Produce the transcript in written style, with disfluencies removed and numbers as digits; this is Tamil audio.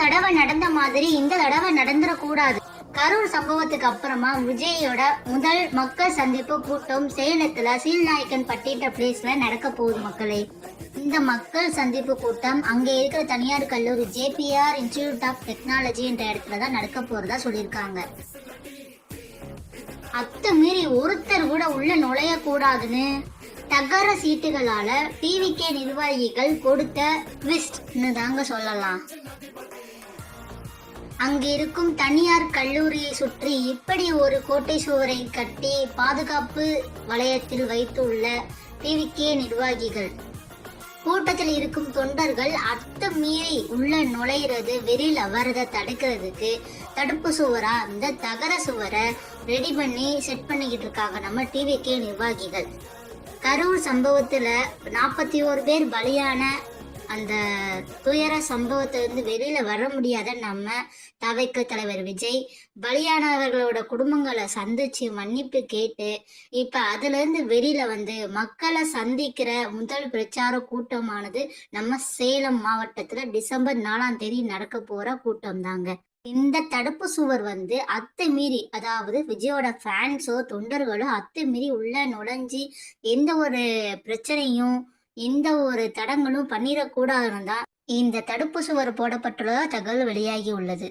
தடவை நடந்த மாதிரி இந்த தடவை நடந்துடக்கூடாது. கரூர் சம்பவத்துக்கு அப்புறமா விஜயோட முதல் மக்கள் சந்திப்பு கூட்டம் சேலத்துல சீல்நாயக்கன் பட்டிட்ட பிளேஸ்ல நடக்க போகுது மக்களே. இந்த மக்கள் சந்திப்பு கூட்டம் அங்க இருக்கிற தனியார் கல்லூரி ஜேபிஆர் இன்ஸ்டிடியூட் ஆஃப் டெக்னாலஜி என்ற இடத்துல தான் நடக்க போறதா சொல்லியிருக்காங்க. அத்துமீறி ஒருத்தர் கூட உள்ள நுழைய கூடாதுன்னு தகர சீட்டுகளால டிவிகே நிர்வாகிகள் கொடுத்த ட்விஸ்ட்னு தாங்க சொல்லலாம். அங்கு இருக்கும் தனியார் கல்லூரியை சுற்றி இப்படி ஒரு கோட்டை சுவரை கட்டி பாதுகாப்பு வளையத்தில் வைத்துள்ள டிவிகே நிர்வாகிகள். கூட்டத்தில் இருக்கும் தொண்டர்கள் அத்துமீறி உள்ள நுழையிறது வெளியில வரதை தடுக்கிறதுக்கு தடுப்பு சுவரா இந்த தகர சுவரை ரெடி பண்ணி செட் பண்ணிக்கிட்டு இருக்காங்க நம்ம டிவிகே நிர்வாகிகள். கரூர் சம்பவத்துல 41 பேர் பலியான அந்த துயர சம்பவத்திலிருந்து வெளியில வர முடியாத நம்ம தவைக்க தலைவர் விஜய் பலியானவர்களோட குடும்பங்களை சந்திச்சு மன்னிப்பு கேட்டு இப்ப அதுல இருந்து வெளியில வந்து மக்களை சந்திக்கிற முதல் பிரச்சார கூட்டமானது நம்ம சேலம் மாவட்டத்துல டிசம்பர் 4ஆம் தேதி நடக்க போற கூட்டம் தாங்க. இந்த தடுப்பு சுவர் வந்து அத்துமீறி, அதாவது விஜயோட ஃபேன்ஸோ தொண்டர்களோ அத்துமீறி உள்ள நுழைஞ்சி எந்த ஒரு பிரச்சனையும் எந்த ஒரு தடங்களும் பண்ணிடக்கூடாதுன்னு தான் இந்த தடுப்பு சுவர் போடப்பட்டுள்ள தகவல் வெளியாகி உள்ளது.